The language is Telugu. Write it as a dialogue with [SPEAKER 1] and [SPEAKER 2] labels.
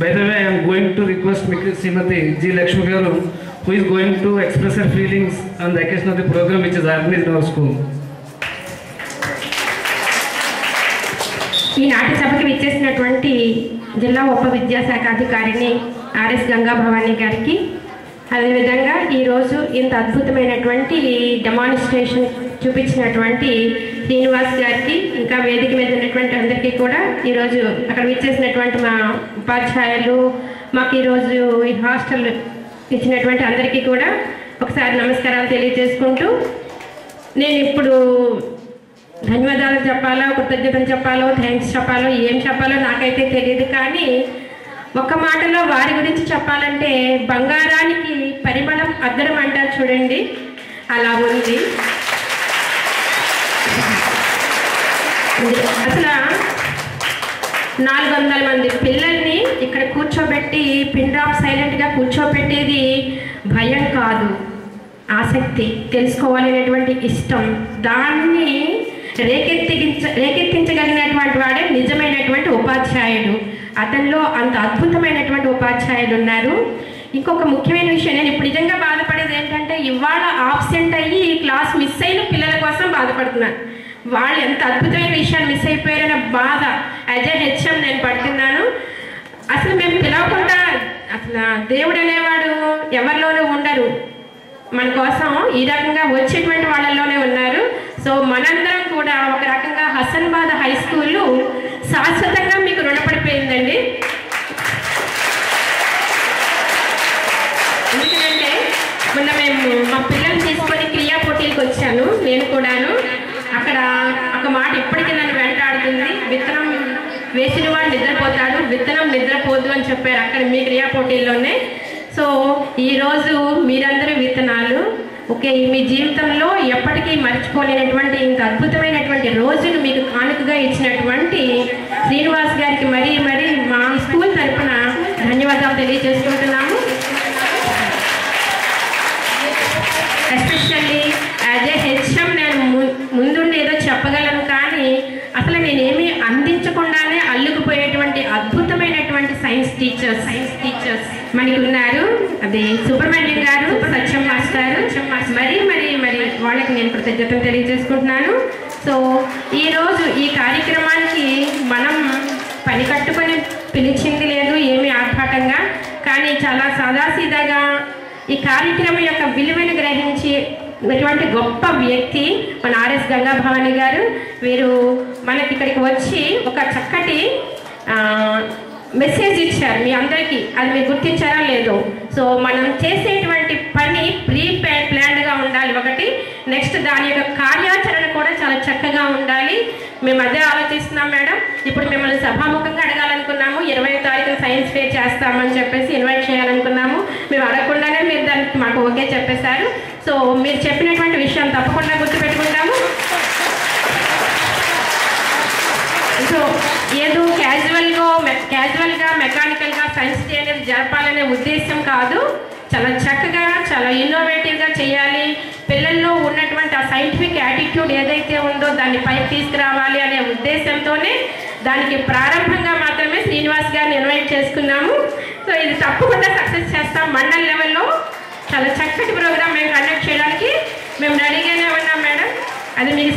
[SPEAKER 1] By the way, I am going to request Srimati G. Lakshmi Garu, who is going to express her feelings on the occasion of the program which is organized in our school.
[SPEAKER 2] ఈ నాట్య సభకి విచ్చేసినటువంటి జిల్లా ఉప విద్యాశాఖ అధికారిని ఆర్ఎస్ గంగా భవానీ గారికి, అదేవిధంగా ఈరోజు ఇంత అద్భుతమైనటువంటి డెమాన్స్ట్రేషన్ చూపించినటువంటి శ్రీనివాస్ గారికి, ఇంకా వేదిక మీద ఉన్నటువంటి అందరికీ కూడా ఈరోజు అక్కడ విచ్చేసినటువంటి మా ఉపాధ్యాయులు, మాకు ఈరోజు ఈ హాస్టల్ ఇచ్చినటువంటి అందరికీ కూడా ఒకసారి నమస్కారాలు తెలియజేసుకుంటూ, నేను ఇప్పుడు ధన్యవాదాలు చెప్పాలో, కృతజ్ఞతలు చెప్పాలో, థ్యాంక్స్ చెప్పాలో, ఏం చెప్పాలో నాకైతే తెలియదు. కానీ ఒక్క మాటలో వారి గురించి చెప్పాలంటే బంగారానికి పరిమళం అద్దరం అంటారు చూడండి, అలా ఉంది. అసలు 400 మంది పిల్లల్ని ఇక్కడ కూర్చోబెట్టి పిన్ డ్రాప్ సైలెంట్గా కూర్చోబెట్టేది భయం కాదు, ఆసక్తి, తెలుసుకోవాలనేటువంటి ఇష్టం. దాన్ని రేకెత్తించగలిగినటువంటి వాడే నిజమైనటువంటి ఉపాధ్యాయుడు. అతనిలో అంత అద్భుతమైనటువంటి ఉపాధ్యాయులు ఉన్నారు. ఇంకొక ముఖ్యమైన విషయం, నేను ఇప్పుడు నిజంగా బాధపడేది ఏంటంటే ఇవాళ ఆబ్సెంట్ అయ్యి ఈ క్లాస్ మిస్ అయిన పిల్లల కోసం బాధపడుతున్నాను. వాళ్ళు ఎంత అద్భుతమైన విషయాలు మిస్ అయిపోయారన్న బాధ యాజ్ ఏ హెచ్ఎం నేను పడుతున్నాను. అసలు మేము పిలవకుండా, అసలు దేవుడు అనేవాడు ఎవరిలోనూ ఉండరు, మన కోసం ఈ రకంగా వచ్చేటువంటి వాళ్ళలోనే ఉన్నారు. సో మనందరం కూడా ఒక రకంగా హసన్బాద్ హై స్కూల్ శాశ్వతంగా మీకు రుణపడిపోయిందండి. ఎందుకంటే మొన్న మేము మా పిల్లల్ని తీసుకొని క్రియా పోటీలకు వచ్చాను, నేను కూడాను. అక్కడ ఒక మాట ఇప్పటికీ నన్ను వెంటాడుతుంది, విత్తనం వేసిన వాడు నిద్రపోతాడు, విత్తనం నిద్రపోదు అని చెప్పారు అక్కడ మీ క్రియా పోటీల్లోనే. సో ఈరోజు మీరందరూ విత్తనాలు. ఓకే, మీ జీవితంలో ఎప్పటికీ మర్చిపోలేనటువంటి ఇంత అద్భుతమైనటువంటి రోజును మీకు కానుకగా ఇచ్చినటువంటి శ్రీనివాస్ గారికి మరీ మా స్కూల్ తరఫున ధన్యవాదాలు తెలియజేసుకుంటున్నాము. ఎస్పెషల్లీ యాజ్ ఏ హెచ్ఎం నేను ముందుండి ఏదో చెప్పగలను, కానీ అసలు నేనేమీ అందించకుండానే అల్లుకుపోయేటువంటి అద్భుతమైనటువంటి సైన్స్ టీచర్స్ మనకి ఉన్నారు. అది సుబ్రహ్మణ్యం గారు, సత్యం మాస్టర్, మరి వాళ్ళకి నేను కృతజ్ఞతలు తెలియజేసుకుంటున్నాను. సో ఈరోజు ఈ కార్యక్రమానికి మనం పని కట్టుకొని పిలిచింది లేదు, ఏమీ ఆర్భాటంగా, కానీ చాలా సాదాసీదాగా ఈ కార్యక్రమం యొక్క విలువను గ్రహించి ఇటువంటి గొప్ప వ్యక్తి మన ఆర్ఎస్ గంగా భవానీ గారు. వీరు మనకి ఇక్కడికి వచ్చి ఒక చక్కటి మెసేజ్ ఇచ్చారు మీ అందరికీ. అది మీరు గుర్తించారా లేదో. సో మనం చేసేటువంటి పని ప్లాన్డ్గా ఉండాలి ఒకటి, నెక్స్ట్ దాని యొక్క కార్యాచరణ కూడా చాలా చక్కగా ఉండాలి. మేము అదే ఆలోచిస్తున్నాం మేడం. ఇప్పుడు మిమ్మల్ని సభాముఖంగా అడగాలనుకున్నాము, 20వ తారీఖున సైన్స్ ఫేర్ చేస్తామని చెప్పేసి ఇన్వైట్ చేయాలనుకున్నాము. మేము అడగకుండానే మీరు దానికి మాకు ఓకే చెప్పేశారు. సో మీరు చెప్పినటువంటి విషయం తప్పకుండా గుర్తుపెట్టుకుంటాము. సో ఏదో క్యాజువల్గా మెకానికల్గా సైన్స్ డే అనేది జరపాలనే ఉద్దేశం కాదు, చాలా చక్కగా చాలా ఇన్నోవేటివ్గా చేయాలి. పిల్లల్లో ఉన్నటువంటి ఆ సైంటిఫిక్ యాటిట్యూడ్ ఏదైతే ఉందో దాన్ని పైకి తీసుకురావాలి అనే ఉద్దేశంతోనే దానికి ప్రారంభంగా మాత్రమే శ్రీనివాస్ గారిని ఇన్వైట్ చేసుకున్నాము. సో ఇది తప్పకుండా సక్సెస్ చేస్తాం. మండల్ లెవెల్లో చాలా చక్కటి ప్రోగ్రామ్ మేము కండక్ట్ చేయడానికి మేము రెడీగానే ఉన్నాం మేడం. అది మీకు